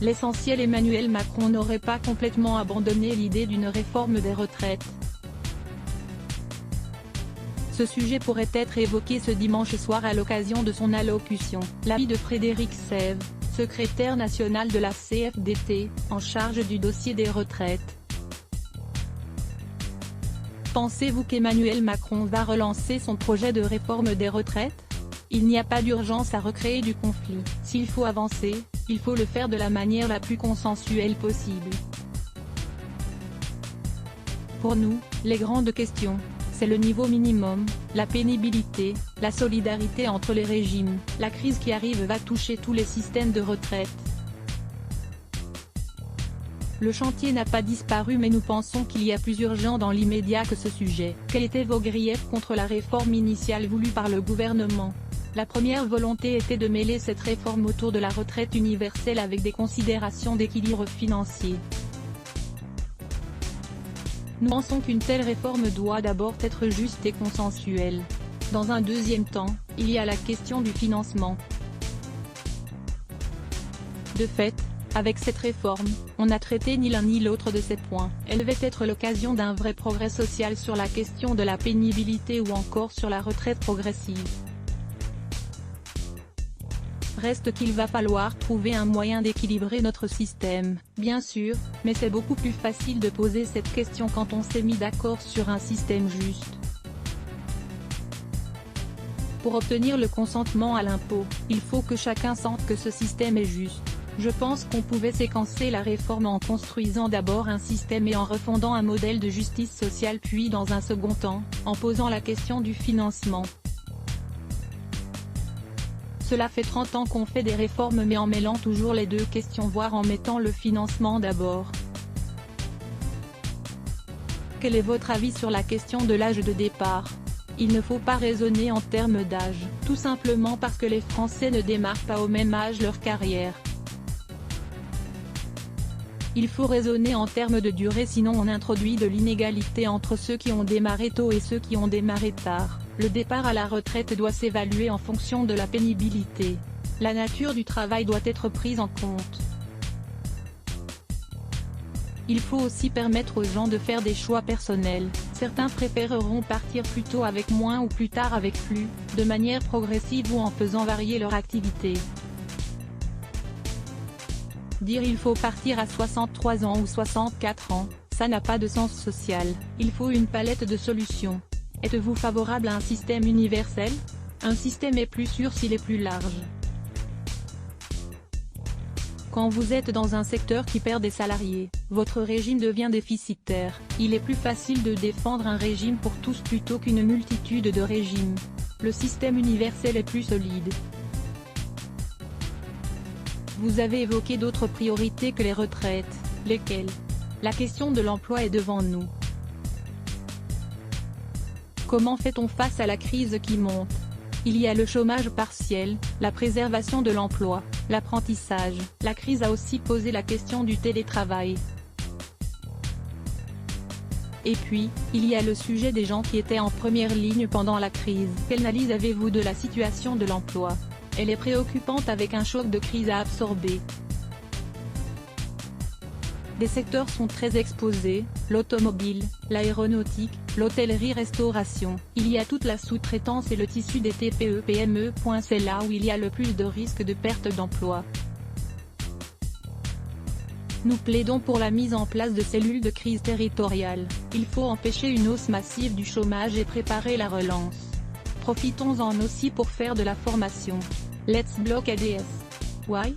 l'essentiel Emmanuel Macron n'aurait pas complètement abandonné l'idée d'une réforme des retraites. Ce sujet pourrait être évoqué ce dimanche soir à l'occasion de son allocution. L'avis de Frédéric Sèvres, secrétaire national de la CFDT, en charge du dossier des retraites. Pensez-vous qu'Emmanuel Macron va relancer son projet de réforme des retraites? Il n'y a pas d'urgence à recréer du conflit. S'il faut avancer, il faut le faire de la manière la plus consensuelle possible. Pour nous, les grandes questions, c'est le niveau minimum, la pénibilité, la solidarité entre les régimes. La crise qui arrive va toucher tous les systèmes de retraite. Le chantier n'a pas disparu mais nous pensons qu'il y a plus urgent dans l'immédiat que ce sujet. Quels étaient vos griefs contre la réforme initiale voulue par le gouvernement? La première volonté était de mêler cette réforme autour de la retraite universelle avec des considérations d'équilibre financier. Nous pensons qu'une telle réforme doit d'abord être juste et consensuelle. Dans un deuxième temps, il y a la question du financement. De fait, avec cette réforme, on n'a traité ni l'un ni l'autre de ces points. Elle devait être l'occasion d'un vrai progrès social sur la question de la pénibilité ou encore sur la retraite progressive. Reste qu'il va falloir trouver un moyen d'équilibrer notre système, bien sûr, mais c'est beaucoup plus facile de poser cette question quand on s'est mis d'accord sur un système juste. Pour obtenir le consentement à l'impôt, il faut que chacun sente que ce système est juste. Je pense qu'on pouvait séquencer la réforme en construisant d'abord un système et en refondant un modèle de justice sociale puis dans un second temps, en posant la question du financement. Cela fait 30 ans qu'on fait des réformes mais en mêlant toujours les deux questions voire en mettant le financement d'abord. Quel est votre avis sur la question de l'âge de départ? Il ne faut pas raisonner en termes d'âge, tout simplement parce que les Français ne démarrent pas au même âge leur carrière. Il faut raisonner en termes de durée sinon on introduit de l'inégalité entre ceux qui ont démarré tôt et ceux qui ont démarré tard. Le départ à la retraite doit s'évaluer en fonction de la pénibilité. La nature du travail doit être prise en compte. Il faut aussi permettre aux gens de faire des choix personnels. Certains préféreront partir plus tôt avec moins ou plus tard avec plus, de manière progressive ou en faisant varier leur activité. Dire il faut partir à 63 ans ou 64 ans, ça n'a pas de sens social. Il faut une palette de solutions. Êtes-vous favorable à un système universel? Un système est plus sûr s'il est plus large. Quand vous êtes dans un secteur qui perd des salariés, votre régime devient déficitaire. Il est plus facile de défendre un régime pour tous plutôt qu'une multitude de régimes. Le système universel est plus solide. Vous avez évoqué d'autres priorités que les retraites. Lesquelles? La question de l'emploi est devant nous. Comment fait-on face à la crise qui monte? Il y a le chômage partiel, la préservation de l'emploi, l'apprentissage. La crise a aussi posé la question du télétravail. Et puis, il y a le sujet des gens qui étaient en première ligne pendant la crise. Quelle analyse avez-vous de la situation de l'emploi? Elle est préoccupante avec un choc de crise à absorber. Des secteurs sont très exposés, l'automobile, l'aéronautique, l'hôtellerie-restauration. Il y a toute la sous-traitance et le tissu des TPE-PME. C'est là où il y a le plus de risques de perte d'emploi. Nous plaidons pour la mise en place de cellules de crise territoriales. Il faut empêcher une hausse massive du chômage et préparer la relance. Profitons-en aussi pour faire de la formation. Let's block ADS. Why?